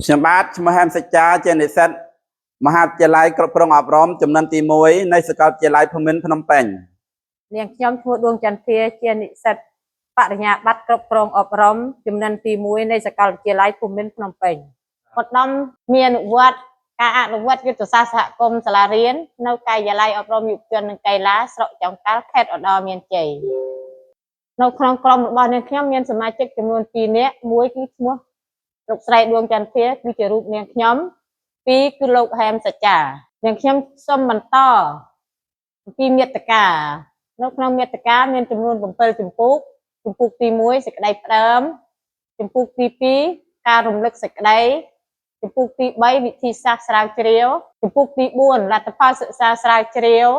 ខ្ញុំបាទឈ្មោះហែមសច្ចាជានិស្សិតមហាវិទ្យាល័យគ្រប់គ្រងអប់រំចំនួនទី1នៃសាកលវិទ្យាល័យភូមិន្ទភ្នំពេញនាងខ្ញុំឈ្មោះដួងចន្ទធាជានិស្សិតបរិញ្ញាបត្រគ្រប់គ្រងអប់រំចំនួនទី1នៃសាកលវិទ្យាល័យភូមិន្ទភ្នំពេញឧត្តមមានអនុវត្តការអនុវត្តយុទ្ធសាស្ត្រសហគមន៍សាលារៀននៅការិយាល័យអប់រំយុវជននិងកីឡាស្រុកចុងកាល់ខេត្តឧត្តរមានជ័យនៅក្នុងក្រុមរបស់នាងខ្ញុំមានសមាជិកចំនួន2នាក់មួយគឺឈ្មោះលោកស្រីដួងចន្ទធាគឺជារូបនាងខ្ញុំ2គឺលោកហែមសច្ចានាងខ្ញុំសូមបន្តអំពីមាតិកានៅក្នុងមាតិកាមានចំនួន7ជំពូកជំពូកទី1សេចក្តីផ្ដើមជំពូកទី2ការរំលឹកសេចក្តីជំពូកទី3វិធីសាស្ត្រស្រាវជ្រាវជំពូកទី4លទ្ធផលសិក្សាស្រាវជ្រាវ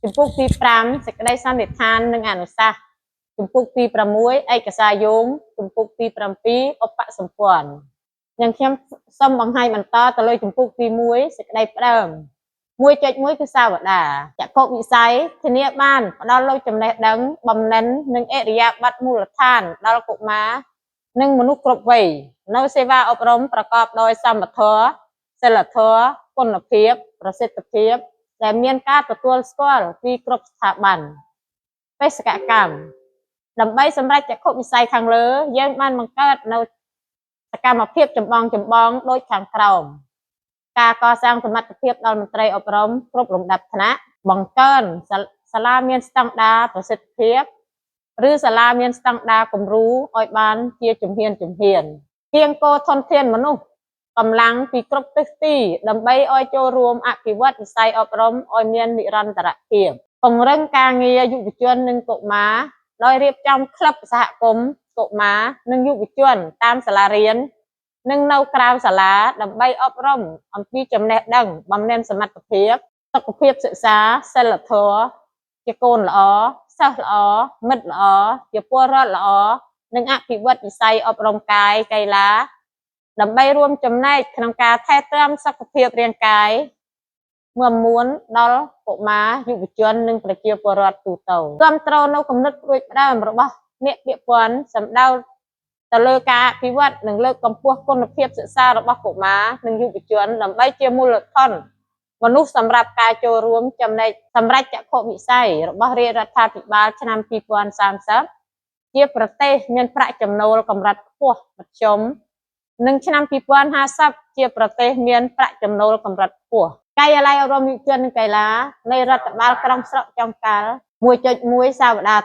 ជំពូកទី5សេចក្តីសន្និដ្ឋាននិងអនុសាសន៍ជំពូកទី6ឯកសារយោងជំពូកទី7ឧបសម្ព័ន្ធយ៉ាងខ្ញុំសូមបង្ហាញបន្តទៅលើជំពូកទី1សេចក្តីផ្ដើម 1.1 គឺសាវតាចក្ខុវិស័យធានាបានផ្ដល់នូវចំណេះដឹងបំណិននិងឥរិយាបថមូលដ្ឋានដល់កុមារនិងមនុស្សគ្រប់វ័យនៅសេវាអប់រំប្រកបដោយសមធម៌សីលធម៌គុណភាពប្រសិទ្ធភាពដែលមានការទទួលស្គាល់ពីគ្រប់ស្ថាប័នបេសកកម្មដើម្បីសម្រេចចក្ខុវិស័យខាងលើយើងបានបង្កើតនៅសកម្មភាពចម្បងដូចខាងក្រោមការកសាងសមត្ថភាពដល់មន្ត្រីអប់រំគ្រប់លំដាប់ថ្នាក់បង្កើនសាលាមានស្តង់ដារប្រសិទ្ធភាពឬសាលាមានស្តង់ដារគំរូឲ្យបានជាជំហានគៀងគរធនធានមនុស្សកម្លាំងពីគ្រប់ទិសទីដើម្បីឲ្យចូលរួមអភិវឌ្ឍវិស័យអប់រំឲ្យមាននិរន្តរភាពពង្រឹងការងារយុវជននិងកុមារដោយរៀបចំក្លឹបសហគមន៍កុមារនិងយុវជនតាមសាលារៀននិងនៅក្រៅសាលាដើម្បីអប់រំអំពីចំណេះដឹងបំណិនសមត្ថភាពសុខភាពសិក្សាសិលធម៌ជាកូនល្អសិស្សល្អមិត្តល្អជាពលរដ្ឋល្អនិងអភិវឌ្ឍវិស័យអប់រំកាយកីឡាដើម្បីរួមចំណែកក្នុងការថែទាំសុខភាពរាងកាយមមួនដល់កុមារយុវជននិងប្រជាពលរដ្ឋទូទៅគ្រប់គ្រងនៅគំនិតព្រួយផ្ដើមរបស់អ្នកពាក់ព័ន្ធសម្ដៅទៅលើការអភិវឌ្ឍនិងលើកកម្ពស់គុណភាពសិក្សារបស់កុមារនិងយុវជនដើម្បីជាមូលដ្ឋានមនុស្សសម្រាប់ការចូលរួមចំណែកសម្រាប់ចក្ខុវិស័យរបស់រាជរដ្ឋាភិបាលឆ្នាំ2030ជាប្រទេសមានប្រាក់ចំណូលកម្រិតខ្ពស់មធ្យមនិងឆ្នាំ2050ជាប្រទេសមានប្រាក់ចំណូលកម្រិតខ្ពស់ការិយាល័យអប់រំយុវជននិងកីឡានៃរដ្ឋបាលក្រុងស្រុកចុងកាល់ 1.1 សាវតាត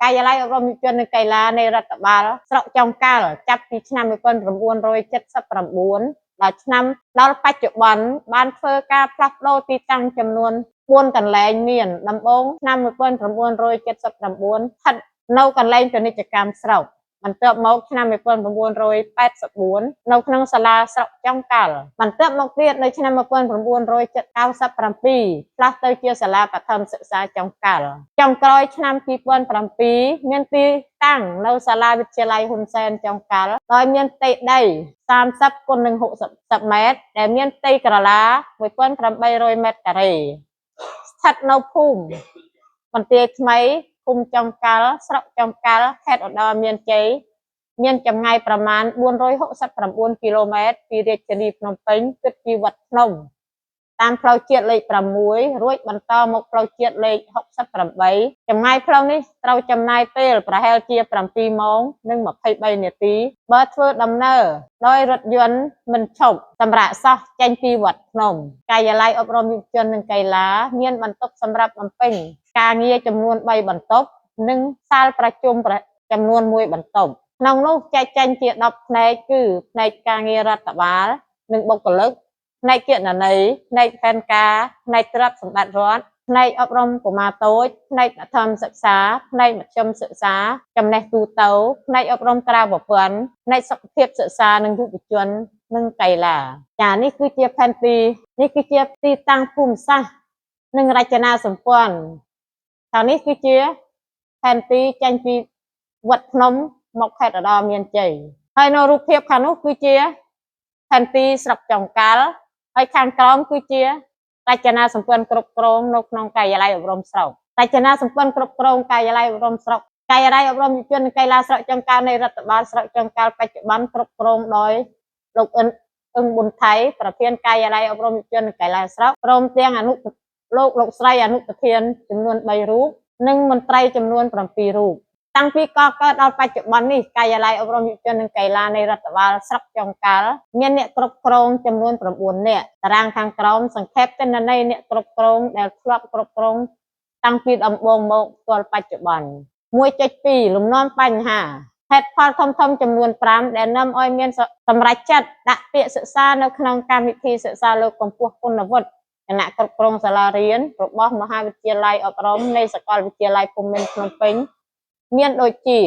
ការិយាល័យអប់រំយុវជននិងកីឡានៃរដ្ឋបាលស្រុកចុងកាល់ចាប់ពីឆ្នាំ1979ដល់បច្ចុប្បន្នបានធ្វើការផ្លាស់ប្ដូរទីតាំងចំនួន4កន្លែងមានដំបូងឆ្នាំ1979ស្ថិតនៅកន្លែងពាណិជ្ជកម្មស្រុកបន្ទាប់មកឆ្នាំ1984នៅក្នុងសាលាស្រុកចុងកាល់បន្ទាប់មកទៀតនៅឆ្នាំ1997ផ្លាស់ទៅជាសាលាបឋមសិក្សាចុងកាល់ចុងក្រោយឆ្នាំ2007មានទីតាំងនៅសាលាវិទ្យាល័យហ៊ុនសែនចុងកាល់ដោយមានផ្ទៃដី30គុណនឹង60ម៉ែត្រដែលមានផ្ទៃក្រឡា1800ម៉ែត្រការ៉េស្ថិតនៅភូមិបន្ទាយថ្មីភូមិចុងកាល់ស្រុកចុងកាល់ខេត្តឧត្តរមានជ័យមានចម្ងាយប្រមាណ469គីឡូម៉ែត្រពីរាជធានីភ្នំពេញគិតពីវត្តភ្នំតាមផ្លូវជាតិលេខ6រួចបន្តមកផ្លូវជាតិលេខ68ចម្ងាយផ្លូវនេះត្រូវចំណាយពេលប្រហែលជា7ម៉ោងនិង23នាទីបើធ្វើដំណើរដោយរថយន្តមិនឈប់សម្រាប់សោះចេញពីវត្តភ្នំការិយាល័យអប់រំយុវជននិងកីឡាមានបន្ទប់សម្រាប់បំពេញការងារចំនួន3បន្ទប់និងសាលប្រជុំចំនួន1បន្ទប់ក្នុងនោះចែកចេញជា10ផ្នែកគឺផ្នែកការងាររដ្ឋបាលនិងបុគ្គលិកផ្នែកគណនេយ្យផ្នែកផែនការផ្នែកទ្រព្យសម្បត្តិរដ្ឋផ្នែកអប់រំកុមារតូចផ្នែកបឋមសិក្សាផ្នែកមធ្យមសិក្សាចំណេះទូទៅផ្នែកអប់រំក្រៅប្រព័ន្ធផ្នែកសុខភាពសិក្សានិងយុវជននិងកីឡាចានេះគឺជាផែនទីនេះគឺជាទីតាំងភូមិសាស្ត្រនិងរចនាសម្ព័ន្ធខាងនេះគឺជាផែនទីចេញពីវត្តភ្នំមកខេត្តឧត្តរមានជ័យហើយនៅរូបភាពខាងនោះគឺជាផែនទីស្រុកចុងកាល់ហើយខាងក្រោមគឺជារចនាសម្ព័ន្ធគ្រប់គ្រងនៅក្នុងការិយាល័យអប់រំស្រុករចនាសម្ព័ន្ធគ្រប់គ្រងការិយាល័យអប់រំស្រុកការិយាល័យអប់រំយុវជននិងកីឡាស្រុកចុងកាល់នៃរដ្ឋបាលស្រុកចុងកាល់បច្ចុប្បន្នគ្រប់គ្រងដោយលោក បុនថៃប្រធានការិយាល័យអប់រំយុវជននិងកីឡាស្រុកព្រមទាំងអនុលោកស្រីអនុប្រធានចំនួន3រូបនិងមន្ត្រីចំនួន7រូបតាំងពីកកើតដល់បច្ចុប្បន្ននេះការិយាល័យអប់រំយុវជននិងកីឡានៃរដ្ឋបាលស្រុកចុងកាល់មានអ្នកគ្រប់គ្រងចំនួន9នាក់តារាងខាងក្រោមសង្ខេបទិន្នន័យអ្នកគ្រប់គ្រងដែលធ្លាប់គ្រប់គ្រងតាំងពីដំបូងមកដល់បច្ចុប្បន្ន 1.2 លំនាំបញ្ហាហេតុផលធំៗចំនួន5ដែលនាំឲ្យមានសម្រេចចិត្តដាក់ពាក្យសិក្សានៅក្នុងកម្មវិធីសិក្សាលើកកម្ពស់គុណវុឌ្ឍិគណៈគ្រប់គ្រងសាលារៀនរបស់មហាវិទ្យាល័យអប់រំនៃសាកលវិទ្យាល័យភូមិន្ទភ្នំពេញមានដូចជា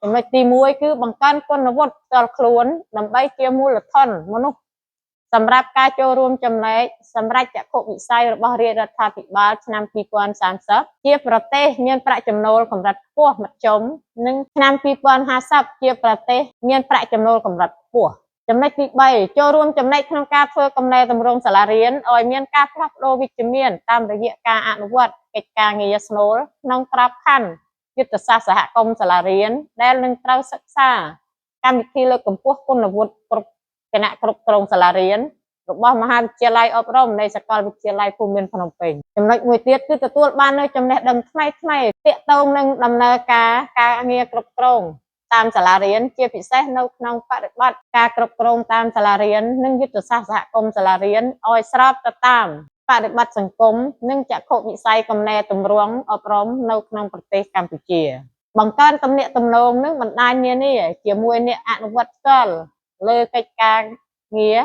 ចំណុចទី1គឺបង្កើនគុណវុឌ្ឍិផ្ទាល់ខ្លួនដើម្បីជាមូលធនមនុស្សសម្រាប់ការចូលរួមចំណែកសម្រាប់ចក្ខុវិស័យរបស់រាជរដ្ឋាភិបាលឆ្នាំ2030ជាប្រទេសមានប្រាក់ចំណូលកម្រិតខ្ពស់មធ្យមនិងឆ្នាំ2050ជាប្រទេសមានប្រាក់ចំណូលកម្រិតខ្ពស់ចំណុចទី3ចូលរួមចំណែកក្នុងការធ្វើកំណែទម្រង់សាលារៀនឲ្យមានការផ្លាស់ប្ដូរវិជ្ជមានតាមរយៈការអនុវត្តកិច្ចការងារស្នូលក្នុងក្របខ័ណ្ឌយុទ្ធសាស្ត្រសហគមន៍សាលារៀនដែលនឹងត្រូវសិក្សាកម្មវិធីលើកកម្ពស់គុណវុឌ្ឍិគ្រប់គណៈគ្រប់គ្រងសាលារៀនរបស់មហាវិទ្យាល័យអប់រំនៃសាកលវិទ្យាល័យភូមិន្ទភ្នំពេញចំណុចមួយទៀតគឺទទួលបាននូវចំណេះដឹងថ្មីៗទាក់ទងនឹងដំណើរការងារគ្រប់គ្រងតាមសាលារៀនជាពិសេសនៅក្នុងបរិបទការគ្រប់គ្រងតាមសាលារៀននិងយុទ្ធសាស្ត្រសហគមន៍សាលារៀនឲ្យស្របទៅតាមបរិបទសង្គមនិងចក្ខុវិស័យកំណែទម្រង់អប់រំនៅក្នុងប្រទេសកម្ពុជាបង្កើនទំនាក់ទំនងនិងបណ្ដាញនានាជាមួយអ្នកអនុវត្តផ្ទាល់លើកិច្ចការងារ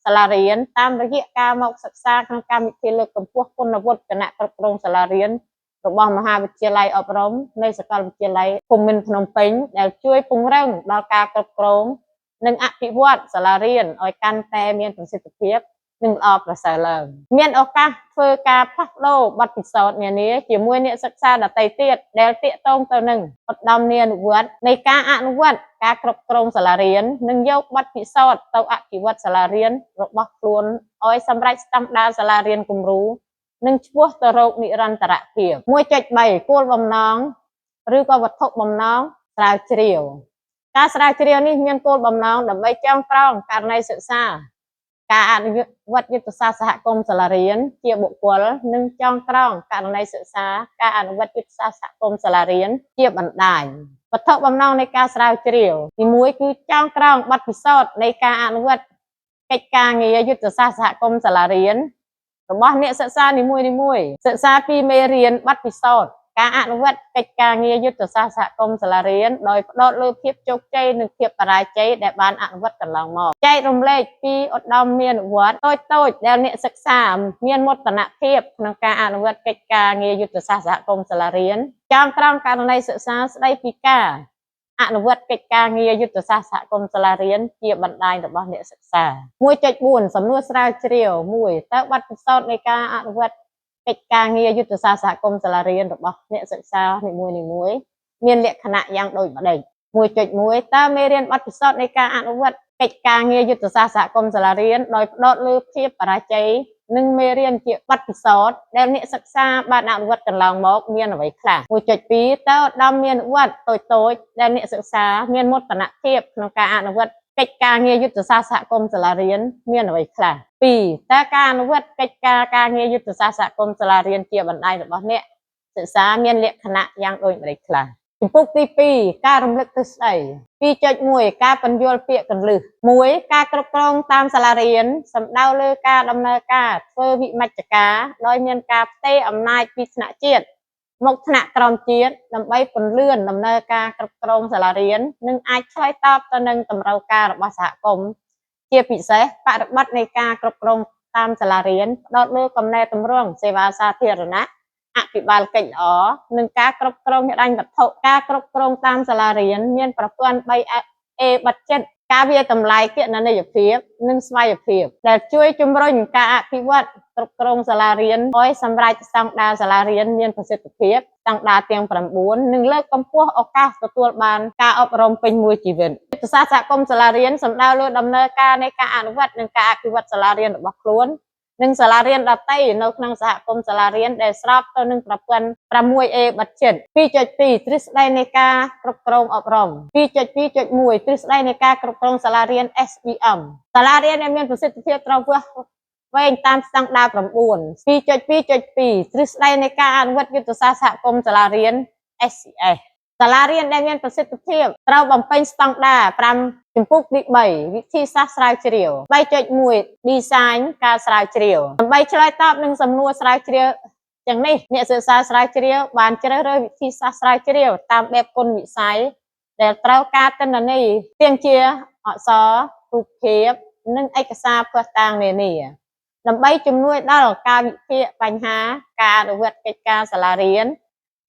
សាលារៀនតាមរយៈការមកសិក្សាក្នុងកម្មវិធីលើកកម្ពស់គុណវុឌ្ឍិគណៈគ្រប់គ្រងសាលារៀនរបស់មហាវិទ្យាល័យអប់រំនៃសាកលវិទ្យាល័យភូមិន្ទភ្នំពេញដែលជួយពង្រឹងដល់ការគ្រប់គ្រងនិងអភិវឌ្ឍសាលារៀនឲ្យកាន់តែមានប្រសិទ្ធភាពនិងល្អប្រសើរឡើងមានឱកាសធ្វើការផ្លាស់ប្ដូរបទពិសោធន៍នានាជាមួយអ្នកសិក្សាដទៃទៀតដែលទាក់ទងទៅនឹងឧត្តមនានុវត្តន៍នៃការអនុវត្តការគ្រប់គ្រងសាលារៀននិងយកបទពិសោធន៍ទៅអភិវឌ្ឍសាលារៀនរបស់ខ្លួនឲ្យសម្រេចស្តង់ដារសាលារៀនគំរូនិងឆ្ពោះទៅរកនិរន្តរភាព 1.3 គោលបំណងឬក៏វត្ថុបំណងស្រាវជ្រាវការស្រាវជ្រាវនេះមានគោលបំណងដើម្បីចងក្រងករណីសិក្សាការអនុវត្តយុទ្ធសាស្ត្រសហគមន៍សាលារៀនជាបុគ្គលនិងចងក្រងករណីសិក្សាការអនុវត្តយុទ្ធសាស្ត្រសហគមន៍សាលារៀនជាបណ្ដាញវត្ថុបំណងនៃការស្រាវជ្រាវទី1គឺចងក្រងបទពិសោធន៍នៃការអនុវត្តកិច្ចការងារយុទ្ធសាស្ត្រសហគមន៍សាលារៀនរបស់អ្នកសិក្សានីមួយៗសិក្សាពីមេរៀនបទពិសោធន៍ការអនុវត្តកិច្ចការងារយុទ្ធសាស្ត្រសហគមន៍សាលារៀនដោយផ្ដោតលើភាពជោគជ័យនិងភាពបរាជ័យដែលបានអនុវត្តកន្លងមកចែករំលែកពីឧត្តមនានុវត្តន៍តូចៗដែលអ្នកសិក្សាមានមោទនភាពក្នុងការអនុវត្តកិច្ចការងារយុទ្ធសាស្ត្រសហគមន៍សាលារៀនចងក្រងករណីសិក្សាស្ដីពីការអនុវត្តកិច្ចការងារយុទ្ធសាស្ត្រសហគមន៍សាលារៀនជាបណ្ដាញរបស់អ្នកសិក្សា 1.4 សំណួរស្រាវជ្រាវ 1 តើបទពិសោធន៍នៃការអនុវត្តកិច្ចការងារយុទ្ធសាស្ត្រសហគមន៍សាលារៀនរបស់អ្នកសិក្សានីមួយៗមានលក្ខណៈយ៉ាងដូចម្ដេច 1.1 តើមេរៀនបទពិសោធន៍នៃការអនុវត្តកិច្ចការងារយុទ្ធសាស្ត្រសហគមន៍សាលារៀនដោយផ្ដោតលើភាពបរាជ័យនិងមេរៀនជាបទពិសោធន៍ដែលអ្នកសិក្សាបានអនុវត្តកន្លងមកមានអ្វីខ្លះ 1.2 តើឧត្តមនានុវត្តន៍តូចៗដែលអ្នកសិក្សាមានមោទនភាពក្នុងការអនុវត្តកិច្ចការងារយុទ្ធសាស្ត្រសហគមន៍សាលារៀនមានអ្វីខ្លះ 2 តើការអនុវត្តកិច្ចការងារយុទ្ធសាស្ត្រសហគមន៍សាលារៀនជាបណ្ដាញរបស់អ្នកសិក្សាមានលក្ខណៈយ៉ាងដូចម្ដេចខ្លះជំពូកទី2ការរំលឹកទ្រឹស្ដី 2.1 ការពន្យល់ពាក្យកន្លឹះ 1 ការគ្រប់គ្រងតាមសាលារៀនសំដៅលើការដំណើរការធ្វើវិមជ្ឈការដោយមានការផ្ទេរអំណាចពីថ្នាក់ជាតិមកថ្នាក់ក្រោមជាតិដើម្បីពន្លឿនដំណើរការគ្រប់គ្រងសាលារៀននិងអាចឆ្លើយតបទៅនឹងតម្រូវការរបស់សហគមន៍ជាពិសេសបរិបទនៃការគ្រប់គ្រងតាមសាលារៀនផ្ដោតលើកំណែទម្រង់សេវាសាធារណៈអភិបាលកិច្ចល្អនិងការគ្រប់គ្រងហិរញ្ញវត្ថុការគ្រប់គ្រងតាមសាលារៀនមានប្រព័ន្ធ 3A បិទជិតការវាយតម្លៃគណនេយ្យភាពនិងស្វ័យភាពដែលជួយជំរុញការអភិវឌ្ឍគ្រប់គ្រងសាលារៀនឲ្យសម្រេចស្តង់ដារសាលារៀនមានប្រសិទ្ធភាពស្តង់ដារទាំង9និងលើកកម្ពស់ឱកាសទទួលបានការអប់រំពេញមួយជីវិតយុទ្ធសាស្ត្រសហគមន៍សាលារៀនសំដៅលើដំណើរការនៃការអនុវត្តនិងការអភិវឌ្ឍសាលារៀនរបស់ខ្លួន និងសាលារៀនដទៃនៅក្នុងសហគមន៍សាលារៀនដែលស្របទៅនឹងប្រព័ន្ធ 6A បច្ចិត 2.2 ទ្រឹស្ដីនៃការគ្រប់គ្រងអប់រំ 2.2.1 ទ្រឹស្ដីនៃការគ្រប់គ្រងសាលារៀន SBM សាលារៀនដែលមានប្រសិទ្ធភាពត្រូវវាស់វែងតាមស្តង់ដារ 9 2.2.2 ទ្រឹស្ដីនៃការអនុវត្តយុទ្ធសាស្ត្រសហគមន៍សាលារៀន SCS សាលារៀនដែលមានប្រសិទ្ធភាពត្រូវបំពេញស្តង់ដារ 5 ចំពុកទី3 វិធីសាស្ត្រស្រាវជ្រាវ 3.1 Design ការស្រាវជ្រាវដើម្បីឆ្លើយតបនឹងសំណួរស្រាវជ្រាវទាំងនេះអ្នកសិក្សាស្រាវជ្រាវបានជ្រើសរើសវិធីសាស្ត្រស្រាវជ្រាវតាមបែបគុណវិស័យដែលត្រូវការទិន្នន័យទាំងជាអក្សររូបភាពនិងឯកសារភស្តុតាងនានាដើម្បីជំនួយដល់ការវិភាគបញ្ហាការអនុវត្តកិច្ចការសាលារៀន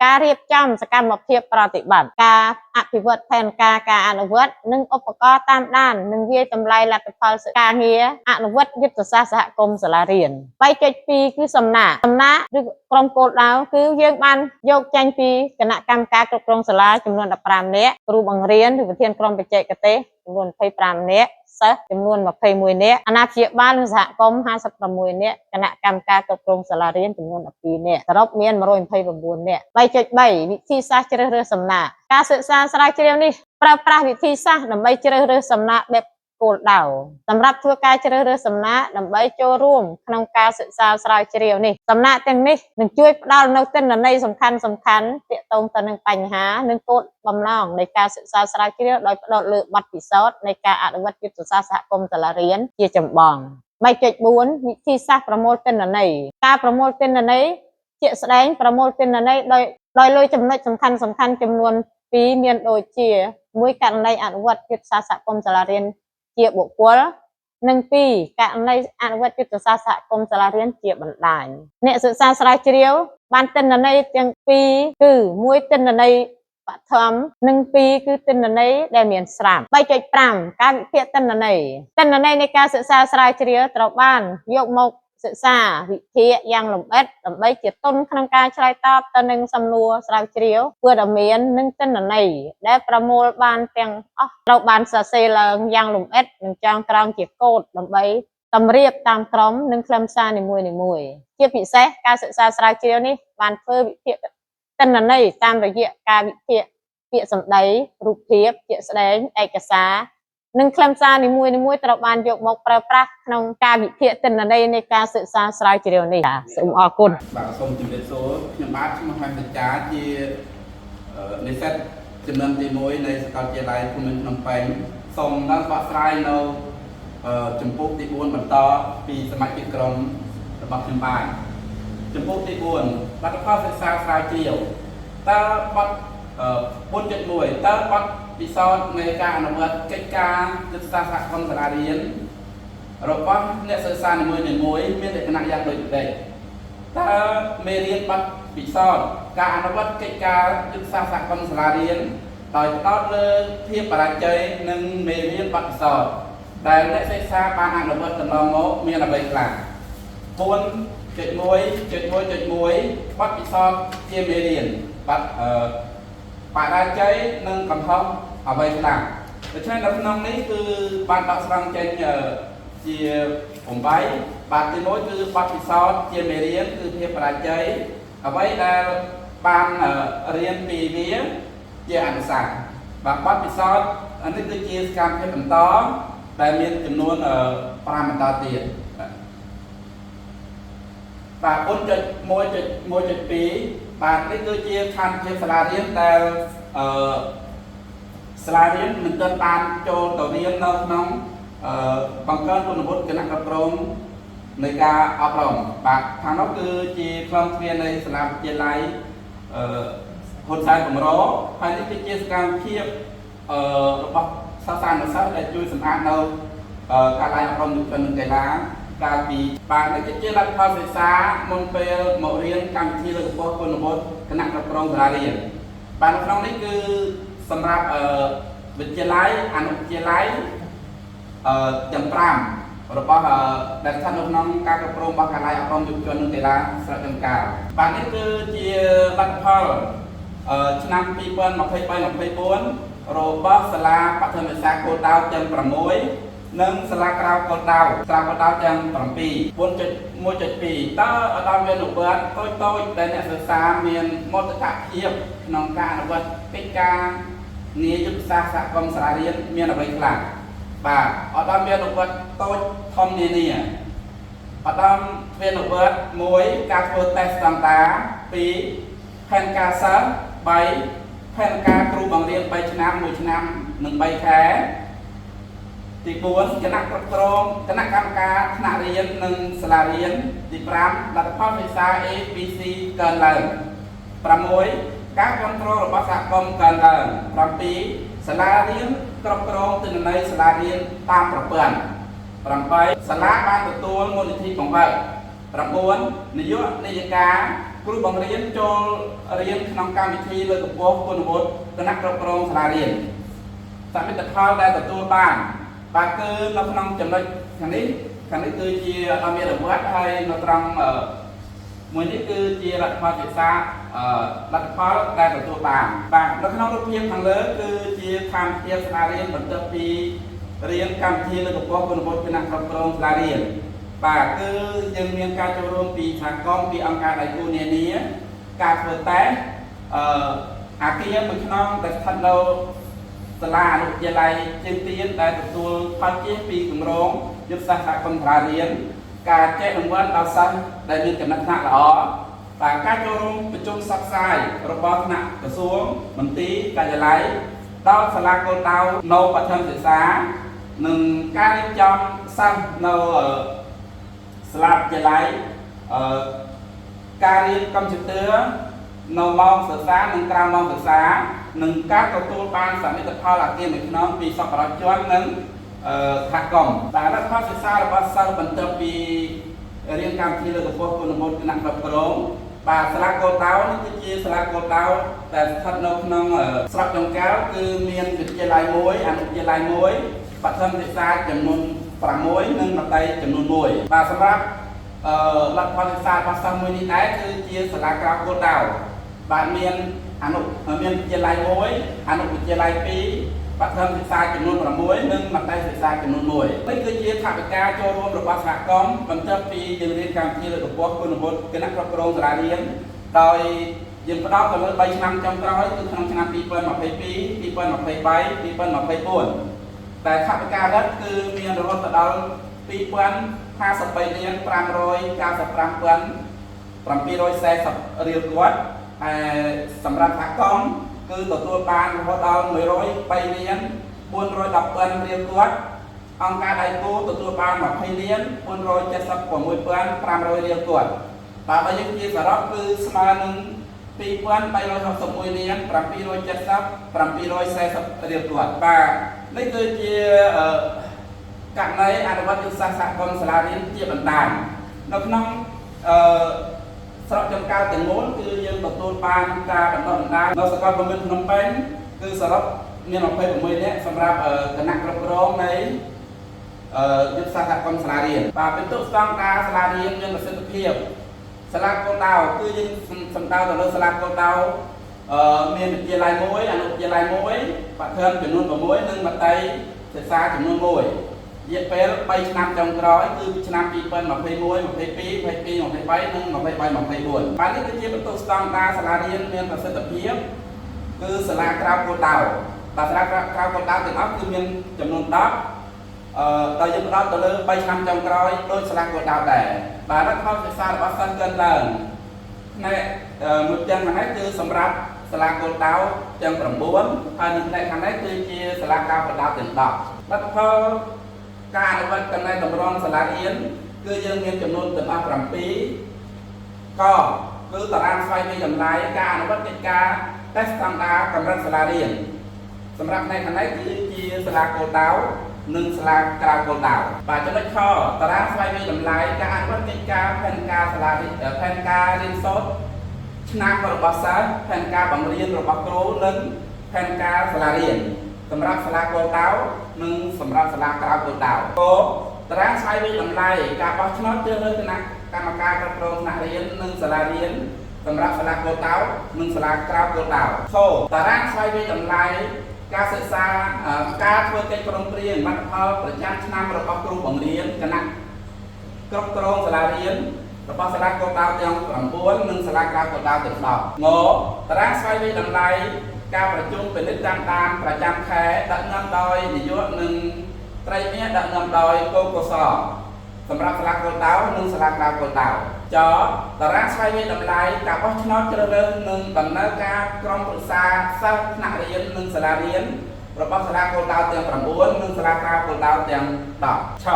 ការរៀបចំសកម្មភាពប្រតិបត្តិការអភិវឌ្ឍផែនការអនុវត្តនិងឧបករណ៍តាមដាននិងវាយតម្លៃលទ្ធផលការងារអនុវត្តយុទ្ធសាស្ត្រសហគមន៍សាលារៀន 3.2 គឺសំណាក់ឬក្រុមគោលដៅគឺយើងបានយកចេញពីគណៈកម្មការគ្រប់គ្រងសាលាចំនួន 15 នាក់គ្រូបង្រៀនឬប្រធានក្រុមបច្ចេកទេសចំនួន 25 នាក់សិស្សចំនួន 21 នាក់អាណាព្យាបាលនិងសហគមន៍ 56 នាក់គណៈកម្មការគ្រប់គ្រងសាលារៀនចំនួន 12 នាក់សរុបមាន 129 នាក់ 3.3 វិធីសាស្ត្រជ្រើសរើសសំណាក់ការសិក្សាស្រាវជ្រាវនេះប្រើប្រាស់វិធីសាស្ត្រដើម្បីជ្រើសរើសសំណាក់បែបគោលដៅសម្រាប់ធ្វើការជ្រើសរើសសំណាក់ដើម្បីចូលរួមក្នុងការសិក្សាស្រាវជ្រាវនេះសំណាក់ទាំងនេះនឹងជួយផ្ដល់នូវទិន្នន័យសំខាន់ទាក់ទងទៅនឹងបញ្ហានិងគោលបំណងនៃការសិក្សាស្រាវជ្រាវដោយផ្ដោតលើបទពិសោធន៍នៃការអនុវត្តយុទ្ធសាស្ត្រសហគមន៍សាលារៀនជាចម្បង 3.4 វិធីសាស្ត្រប្រមូលទិន្នន័យការប្រមូលទិន្នន័យជាក់ស្ដែងប្រមូលទិន្នន័យដោយលើចំណុចសំខាន់ចំនួន 2 មានដូចជា 1 ករណីអនុវត្តយុទ្ធសាស្ត្រសហគមន៍សាលារៀនជាបុគ្គលនិង 2 ករណីអនុវត្តយុទ្ធសាស្ត្រសហគមន៍សាលារៀនជាបណ្ដាញអ្នកសិក្សាស្រាវជ្រាវបានទិន្នន័យទាំងពីរគឺ1ទិន្នន័យបឋមនិង2គឺទិន្នន័យដែលមានស្រាប់ 3.5 ការវិភាគទិន្នន័យនៃការសិក្សាស្រាវជ្រាវត្រូវបានយកមកសិក្សាវិភាគយ៉ាងលម្អិតដើម្បីជាទុនក្នុងការឆ្លើយតបទៅនឹងសំណួរស្រាវជ្រាវព័ត៌មាននិងទិន្នន័យដែលប្រមូលបានទាំងអស់ត្រូវបានសរសេរឡើងយ៉ាងលម្អិតនិងចងក្រងជាកូដដើម្បីតម្រៀបតាមក្រុមនិងខ្លឹមសារនីមួយៗជាពិសេសការសិក្សាស្រាវជ្រាវនេះបានធ្វើវិភាគទិន្នន័យតាមរយៈការវិភាគពាក្យសម្ដីរូបភាពជាក់ស្ដែងឯកសារនិងខ្លឹមសារនីមួយៗត្រូវបានយកមកប្រើប្រាស់ក្នុងការវិភាគទិន្នន័យនៃការសិក្សាស្រាវជ្រាវនេះសូមអរគុណបាទសូមជម្រាបសួរខ្ញុំបាទឈ្មោះហែមសច្ចាជានិស្សិតចំនួនទី1នៃសាកលវិទ្យាល័យភូមិន្ទភ្នំពេញសូមដល់បកស្រាយនៅចំពោះទី4បន្តពីសមាជិកក្រុមរបស់ខ្ញុំបាទចំពោះទី4លទ្ធផលសិក្សាស្រាវជ្រាវតើបទ 4.1 តើបទពិសោធន៍នៃការអនុវត្តកិច្ចការយុទ្ធសាស្ត្រសហគមន៍សាលារៀនរបស់អ្នកសិក្សានីមួយៗមានលក្ខណៈយ៉ាងដូចម្តេចតើមេរៀនបទពិសោធន៍ការអនុវត្តកិច្ចការយុទ្ធសាស្ត្រសហគមន៍សាលារៀនដោយផ្ដោតលើភាពបរាជ័យនិងមេរៀនបទពិសោធន៍ដែលអ្នកសិក្សាបានអនុវត្តកន្លងមកមានអ្វីខ្លះ 4.1.1 បទពិសោធន៍ជាមេរៀនបរាជ័យនិងកំហុសអ្វីខ្លះដូច្នេះនៅក្នុងនេះគឺបានដកស្រង់ចេញជា8បាទទី1គឺបទពិសោធន៍ជាមេរៀនគឺភាពបរាជ័យអ្វីដែលបានរៀនពីវាជាអនុសាសន៍បាទបទពិសោធន៍នេះគឺជាសកម្មភាពបន្តដែលមានចំនួន5បន្តទៀតបាទ 4.1.1.2 បាទនេះគឺជាស្ថានភាពសាលារៀនដែលសាលារៀនមិនទាន់បានចូលទៅរៀននៅក្នុងបង្កើនគុណវុឌ្ឍគណៈគ្រប់គ្រងនៃការអប់រំបាទខាងនោះគឺជាខ្លឹមទ្វារនៃសាលាវិទ្យាល័យហ៊ុនសែនកម្រហើយនេះគឺជាសកម្មភាពរបស់សិស្សានុសិស្សដែលជួយសម្អាតនៅការឡាយអប់រំយុវជននិងកីឡាកាលពីបាទនេះគឺជាលទ្ធផលសិក្សាមុនពេលមករៀនកម្មវិធីលើកកម្ពស់គុណវុឌ្ឍគណៈគ្រប់គ្រងសាលារៀនបាទនៅក្នុងនេះគឺសម្រាប់វិទ្យាល័យអនុវិទ្យាល័យទាំង5របស់ដែលស្ថិតនៅក្នុងការគ្រប់គ្រងរបស់កាល័យអប់រំយុវជននិងកីឡាស្រកចម្ការបាទនេះគឺជាលទ្ធផលឆ្នាំ 2023-24 របស់សាលាបឋមសិក្សាគោលដៅទាំង6 និងសាលាក្រៅកលដៅទាំង7 4.1.2 តើឧត្តមមានឧបត្ថតូចដែលអ្នកសិក្សាមានមោទកភាពក្នុងការអនុវត្តកិច្ចការងារយុទ្ធសាស្ត្រសហគមន៍សាលារៀនមានអ្វីខ្លះបាទឧត្តមមានឧបត្ថតូចធំនានាឧត្តមមានឧបត្ថ1ការធ្វើតេស្តស្តង់ដារ2ផែនការសិស្ស3ផែនការគ្រូបង្រៀន3ឆ្នាំ1ឆ្នាំនិង3ខែទី4គណៈគ្រប់គ្រងគណៈកម្មការថ្នាក់រៀននិងសាលារៀនទី5លទ្ធផលសិក្សា ABC កើនឡើង6ការគ្រប់គ្រងរបស់សហគមន៍កើនឡើង7សាលារៀនគ្រប់គ្រងទិន្នន័យសាលារៀនតាមប្រព័ន្ធ8សាលាបានទទួលមូលនិធិបង្វឹក9នាយកនាយិកាគ្រូបង្រៀនចូលរៀនក្នុងកម្មវិធីលើកកម្ពស់គុណវុឌ្ឍិគណៈគ្រប់គ្រងសាលារៀនសមិទ្ធផលដែលទទួលបានបាទគឺនៅក្នុងចំណុចខាងនេះគឺជាអត់មានរង្វាត់ហើយនៅត្រង់មួយនេះគឺជាលទ្ធផលសិក្សាលទ្ធផលដែលទទួលបានបាទនៅក្នុងរូបភាពខាងលើគឺជាស្ថានភាពសាលារៀនបន្ទាប់ពីរៀនកម្មវិធីលើកកម្ពស់គុណវុឌ្ឍិគណៈគ្រប់គ្រងសាលារៀនបាទគឺយើងមានការចូលរួមពីសហគមន៍ពីអង្គការដៃគូនានាការធ្វើតេស្តអាគារមួយខ្នងដែលស្ថិតនៅសាលាអនុវិទ្យាល័យជើងទៀនដែលទទួលផលជ័យពីគម្រោងយុទ្ធសាស្ត្រសហគមន៍សាលារៀនការចែករង្វាន់ដល់សិស្សដែលមានចំណាត់ថ្នាក់ល្អបាទការចូលរួមប្រជុំផ្សព្វផ្សាយរបស់ថ្នាក់ក្រសួងមន្ទីរការិយាល័យដល់សាលាគោលដៅនៅបឋមសិក្សានិងការរៀបចំសិស្សនៅសាលាវិទ្យាល័យការរៀនកុំព្យូទ័រនៅម៉ោងសិក្សានិងក្រៅម៉ោងសិក្សានិងការទទួលបានសមិទ្ធផលអាគារមួយខ្នងពីសប្បុរសជននិងសហគមន៍បាទលទ្ធផលសិក្សារបស់សិស្សបន្ទាប់ពីរៀនកម្មវិធីលើកកម្ពស់គុណវុឌ្ឍិគណៈគ្រប់គ្រងបាទសាលាគោលដៅនេះគឺជាសាលាគោលដៅដែលស្ថិតនៅក្នុងស្រុកចុងកែវគឺមានវិទ្យាល័យ1អនុវិទ្យាល័យ1បឋមសិក្សាចំនួន6និងមត្តេយ្យចំនួន1បាទសម្រាប់លទ្ធផលសិក្សារបស់សិស្សមួយនេះដែរគឺជាសាលាក្រៅគោលដៅបាទមានវិទ្យាល័យ1អនុវិទ្យាល័យ2បឋមសិក្សាចំនួន6និងមត្តេយ្យសិក្សាចំនួន1នេះគឺជាថវិកាចូលរួមរបស់សហគមន៍បន្ទាប់ពីយើងរៀនកម្មវិធីលើកកម្ពស់គុណវុឌ្ឍិគណៈគ្រប់គ្រងសាលារៀនដោយយើងផ្ដោតទៅលើ3ឆ្នាំចុងក្រោយគឺក្នុងឆ្នាំ2022 2023 2024តែថវិការរដ្ឋគឺមានរហូតដល់2053លាន595,740រៀលគាត់សម្រាប់សហគមន៍គឺទទួលបានរហូតដល់103លាន410,000រៀលគាត់អង្គការដៃគូទទួលបាន20លាន476,500រៀលគាត់បាទបើយើងជាសរុបគឺស្មើនឹង2,361លាន770,740រៀលគាត់បាទនេះគឺជាករណីអនុវត្តយុទ្ធសាស្ត្រសហគមន៍សាលារៀនជាបណ្ដាញនៅក្នុងស្រុកចំការទាំងមូលគឺយើងទទួលបានការបណ្ដុះបណ្ដាលនៅសាកលវិទ្យាល័យភ្នំពេញគឺសរុបមាន26នាក់សម្រាប់គណៈគ្រប់គ្រងនៃយុទ្ធសាស្ត្រសហគមន៍សាលារៀនបាទពិន្ទុស្តង់ដារសាលារៀនមានប្រសិទ្ធភាពសាលាគោលដៅគឺយើងសំដៅទៅលើសាលាគោលដៅមានវិទ្យាល័យ1អនុវិទ្យាល័យ1បឋមចំនួន6និងមត្តេយ្យសិក្សាចំនួន1រយៈពេល3ឆ្នាំចុងក្រោយគឺឆ្នាំ2021 22 22 23និង23 24បាទនេះគឺជាបន្ទុកស្តង់ដារសាលារៀនមានប្រសិទ្ធភាពគឺសាលាក្រៅគោលដៅបាទសាលាក្រៅគោលដៅទាំងអស់គឺមានចំនួន10ដោយយើងផ្ដោតទៅលើ3ឆ្នាំចុងក្រោយដោយសាលាគោលដៅដែរបាទលទ្ធផលសិក្សារបស់សិស្សកើនឡើងផ្នែកមួយទាំងខាងនេះគឺសម្រាប់សាលាគោលដៅទាំង9ហើយនៅផ្នែកខាងនេះគឺជាសាលាក្រៅគោលដៅទាំង10លទ្ធផលការអនុវត្តកំណែតម្រង់សាលារៀនគឺយើងមានចំនួនទាំងអស់7កគឺតារាងស្វ័យវិតម្លៃការអនុវត្តកិច្ចការតេស្តស្តង់ដារកម្រិតសាលារៀនសម្រាប់ផ្នែកខាងនេះគឺជាសាលាគោលដៅនិងសាលាក្រៅគោលដៅបាទចំណុចខតារាងស្វ័យវិតម្លៃការអនុវត្តកិច្ចការផែនការសាលារៀនផែនការរៀនសូត្រឆ្នាំរបស់សិស្សផែនការបង្រៀនរបស់គ្រូនិងផែនការសាលារៀនសម្រាប់សាលាគោលដៅនិងសម្រាប់សាលាក្រៅគោលដៅតារាងស្វ័យវិតម្លៃការបោះឆ្នោតជ្រើសរើសគណៈកម្មការគ្រប់គ្រងថ្នាក់រៀននិងសាលារៀនសម្រាប់សាលាគោលដៅនិងសាលាក្រៅគោលដៅតារាងស្វ័យវិតម្លៃ ការសិក្សាការធ្វើកិច្ចព្រមព្រៀងលទ្ធផលប្រចាំឆ្នាំរបស់គ្រូបង្រៀនគណៈគ្រប់គ្រងសាលារៀនរបស់សាលាគោលដៅទាំង9និងសាលាក្រៅគោលដៅទាំង10 ងតារាងស្វ័យវិតម្លៃការប្រជុំពិនិត្យតាមដានប្រចាំខែដឹកនាំដោយនាយកនិងត្រីមាសដឹកនាំដោយកោកសសម្រាប់សាលាគោលដៅនិងសាលាក្រៅគោលដៅចតារាងស្វ័យវិតម្លៃការបោះឆ្នោតជ្រើសរើសនិងដំណើរការក្រុមប្រឹក្សាសិស្សថ្នាក់រៀននិងសាលារៀនរបស់សាលាគោលដៅទាំង9និងសាលាក្រៅគោលដៅទាំង10 ឆ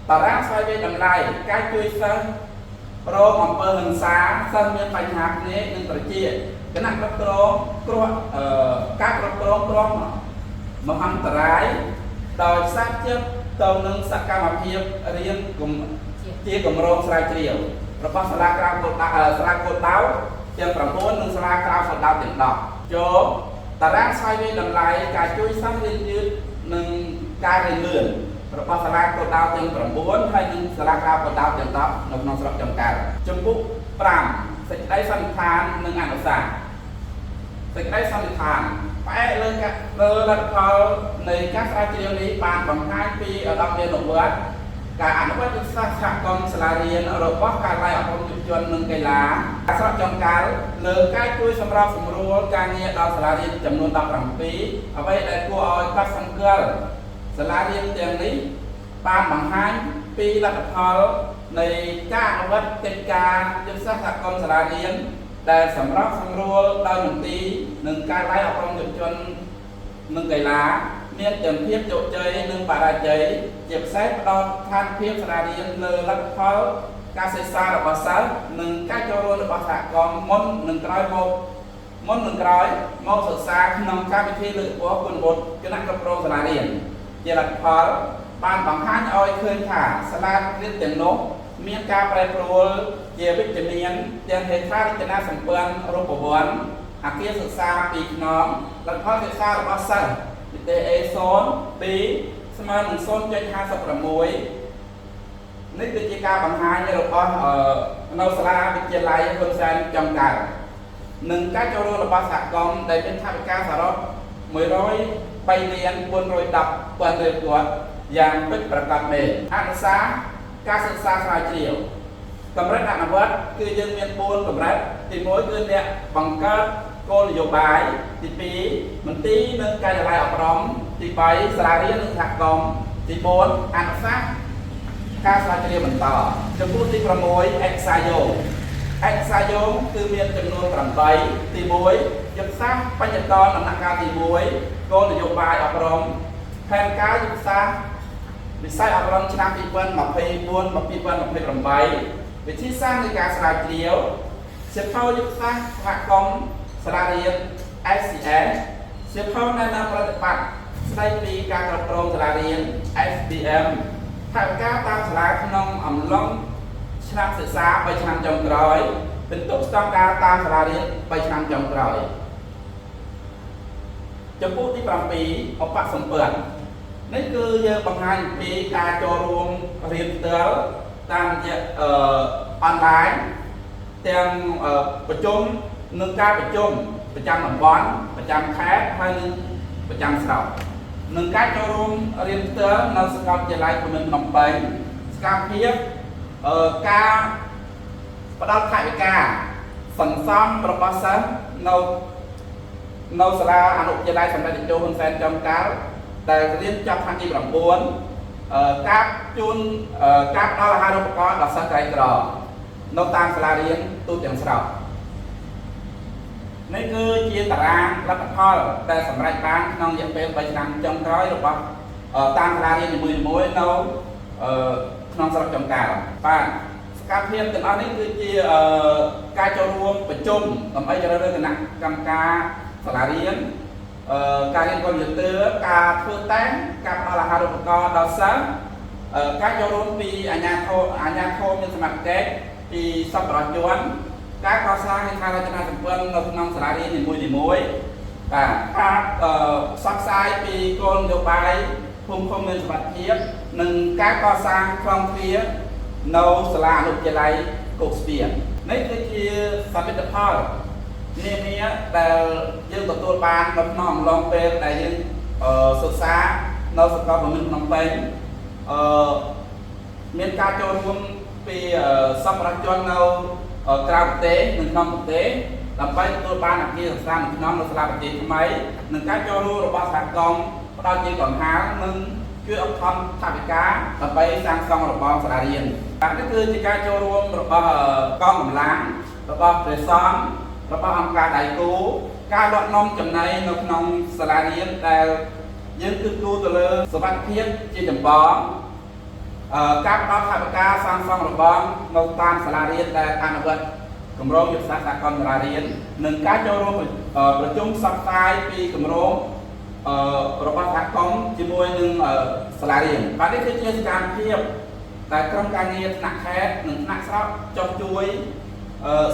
តារាងស្វ័យវិតម្លៃការជួយសិស្សរងអំពើហិង្សាសិស្សមានបញ្ហាភ្នែកនិងត្រចៀកគណៈគ្រប់គ្រងគ្រោះការគ្រប់គ្រងគ្រោះមហន្តរាយដោយផ្សារជិតទៅនឹងសកម្មភាពរៀនជាគម្រោងស្រាវជ្រាវរបស់សាលាក្រៅគោលដៅសាលាគោលដៅទាំង9និងសាលាក្រៅគោលដៅទាំង10ចូលតារាងស្វ័យវិតម្លៃការជួយសិស្សរៀនយឺតនិងការរៀនលឿនរបស់សាលាគោលដៅទាំង9ហើយនិងសាលាក្រៅគោលដៅទាំង10នៅក្នុងស្រុកចំការចំពុក5សេចក្តីសន្និដ្ឋាននិងអនុសាសន៍សេចក្តីសន្និដ្ឋានផ្អែកលើលទ្ធផលនៃការស្រាវជ្រាវនេះបានបង្ហាញពីឧត្តមមានវត្តការអនុវត្តយុទ្ធសាស្ត្រសហគមន៍សាលារៀនរបស់ការិយាល័យអប់រំយុវជននិងកីឡាស្រុកចំការលើការជួយសម្របសម្រួលការងារដល់សាលារៀនចំនួន17អ្វីដែលគួរឲ្យកត់សម្គាល់សាលារៀនទាំងនេះបានបង្ហាញពីលទ្ធផលនៃការអនុវត្តកិច្ចការយុទ្ធសាស្ត្រសហគមន៍សាលារៀនដែលសម្រាប់សម្រួលដោយមន្ទីរនិងការឡាយអប់រំយុវជននិងកីឡាមានទាំងភាពជោគជ័យនិងបរាជ័យជាពិសេសផ្ដោតស្ថានភាពសាលារៀនលើលទ្ធផលការសិក្សារបស់សិស្សនិងការចូលរួមរបស់សហគមន៍មុននិងក្រោយមកសិក្សាក្នុងកម្មវិធីលើកកម្ពស់គុណវុឌ្ឍគណៈគ្រប់គ្រងសាលារៀនជាលទ្ធផលបានបង្ហាញឲ្យឃើញថាសាលារៀនទាំងនោះមានការប្រែប្រួលជាវិជ្ជមានទាំងហេដ្ឋារចនាសម្ព័ន្ធរូបវន្តអគារសិក្សា2ខ្នងលទ្ធផលសិក្សារបស់សិស្សនិយាយ A0 2ស្មើនឹង 0.56 នេះគឺជាការបង្ហាញរបស់នៅសាលាវិទ្យាល័យហ៊ុនសែនចំការនិងការចូលរួមរបស់សហគមន៍ដែលមានថវិកាសរុប103,410,000 រៀលគាត់យ៉ាងពិតប្រាកដមែនអនុសាសន៍ការសិក្សាស្រាវជ្រាវកម្រិតអនុវត្តគឺយើងមាន4កម្រិតទី1គឺអ្នកបង្កើតគោលនយោបាយទី2មន្ទីរនិងការិយាល័យអប់រំទី3សាលារៀននិងសហគមន៍ទី4អនុសាសន៍ការស្រាវជ្រាវបន្តចំពោះទី6អេក្សាយោគឺមានចំនួន8ទី1យុទ្ធសាស្ត្របញ្ញត្តិដំណាក់កាលទី1គោលនយោបាយអប់រំផែនការយុទ្ធសាស្ត្រវិស័យអប់រំឆ្នាំ2024-2028វិធីសាស្ត្រនៃការស្រាវជ្រាវសៀវភៅយុទ្ធសាស្ត្រសហគមន៍សាលារៀន SCS សៀវភៅណែនាំប្រតិបត្តិស្ដីពីការគ្រប់គ្រងសាលារៀន SBM ថវិកាតាមសាលាក្នុងអំឡុងឆ្នាំសិក្សា3ឆ្នាំចុងក្រោយពិន្ទុស្តង់ដារតាមសាលារៀន3ឆ្នាំចុងក្រោយចំពោះទី7ឧបសម្ព័ន្ធនេះគឺយើងបង្ហាញពីការចូលរួមរៀនផ្ទាល់តាមរយៈអនឡាញទាំងប្រជុំនិងការប្រជុំប្រចាំតំបន់ប្រចាំខេត្តហើយនិងប្រចាំស្រុកនិងការចូលរួមរៀនផ្ទាល់នៅសាកលវិទ្យាល័យភូមិន្ទភ្នំពេញសកម្មភាពការផ្ដល់ថវិកាសន្សំរបស់សិស្សនៅសាលាអនុវិទ្យាល័យសម្រាប់តេជោហ៊ុនសែនចំការដែលរៀនចប់ថ្នាក់ទី9ការជូនការផ្ដល់អាហារូបករណ៍ដល់សិស្សក្រីក្រនៅតាមសាលារៀនទូទាំងស្រុកនេះគឺជាតារាងលទ្ធផលដែលសម្រេចបានក្នុងរយៈពេល3ឆ្នាំចុងក្រោយរបស់តាមសាលារៀននីមួយៗនៅក្នុងស្រុកចំការបាទសកម្មភាពទាំងអស់នេះគឺជាការចូលរួមប្រជុំដើម្បីជ្រើសរើសគណៈកម្មការសាលារៀនការរៀនកុំព្យូទ័រការធ្វើតែងការផ្ដល់អាហារូបករណ៍ដល់សិស្សការចូលរួមពីអាជ្ញាធរមានសមត្ថកិច្ចពីសប្បុរសជនការកសាងហេដ្ឋារចនាសម្ព័ន្ធនៅក្នុងសាលារៀននីមួយៗបាទការផ្សព្វផ្សាយពីគោលនយោបាយភូមិមានសុវត្ថិភាពនិងការកសាងខ្លងទ្វារនៅសាលាអនុវិទ្យាល័យកោកស្ពាននេះគឺជាសមិទ្ធផល នេះដែលយើងទទួលបាននៅក្នុងអំឡុងពេលដែលយើងសិក្សានៅសាកលវិទ្យាល័យភ្នំពេញមានការចូលរួមពីសម្រាប់ជននៅក្រៅប្រទេសនិងក្នុងប្រទេសដើម្បីទទួលបានអគារសិក្សានៅក្នុងសាលាបច្ចេកថ្មីនិងការចូលរួមរបស់សហគមន៍ផ្ដល់ជាកង្ហារនិងជួយឧបត្ថម្ភថវិកាដើម្បីសាងសង់របងសាលារៀននេះគឺជាការចូលរួមរបស់កងកម្លាំងរបស់ព្រះសង្ឃរបស់អង្គការដៃគូការដកនាំចំណីនៅក្នុងសាលារៀនដែលយើងគិតគូរទៅលើសុវត្ថិភាពជាចម្បងការផ្ដល់ថវិកាសាងសង់របងនៅតាមសាលារៀនដែលអនុវត្តគម្រោងយុទ្ធសាស្ត្រសហគមន៍សាលារៀននិងការចូលរួមប្រជុំផ្សព្វផ្សាយពីគម្រោងរបស់សហគមន៍ជាមួយនឹងសាលារៀនបាទនេះគឺជាសកម្មភាពដែលក្រុមការងារថ្នាក់ខេត្តនិងថ្នាក់ស្រុកចុះជួយ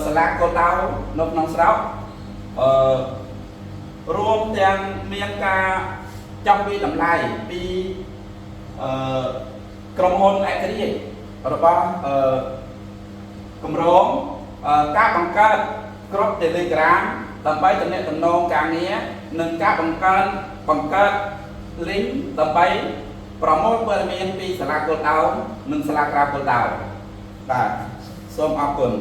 សាលាកូនដៅនៅក្នុងស្រុករួមទាំងមានការចំពីតម្លៃពីក្រុមហ៊ុនឯករាជ្យរបស់គម្រោងការបង្កើតក្រុម Telegram ដើម្បីទំនាក់ទំនងការងារនិងការបង្កើត link ដើម្បីប្រមូលព័ត៌មានពីសាលាគោលដៅនិងសាលាក្រៅគោលដៅបាទសូមអរគុណ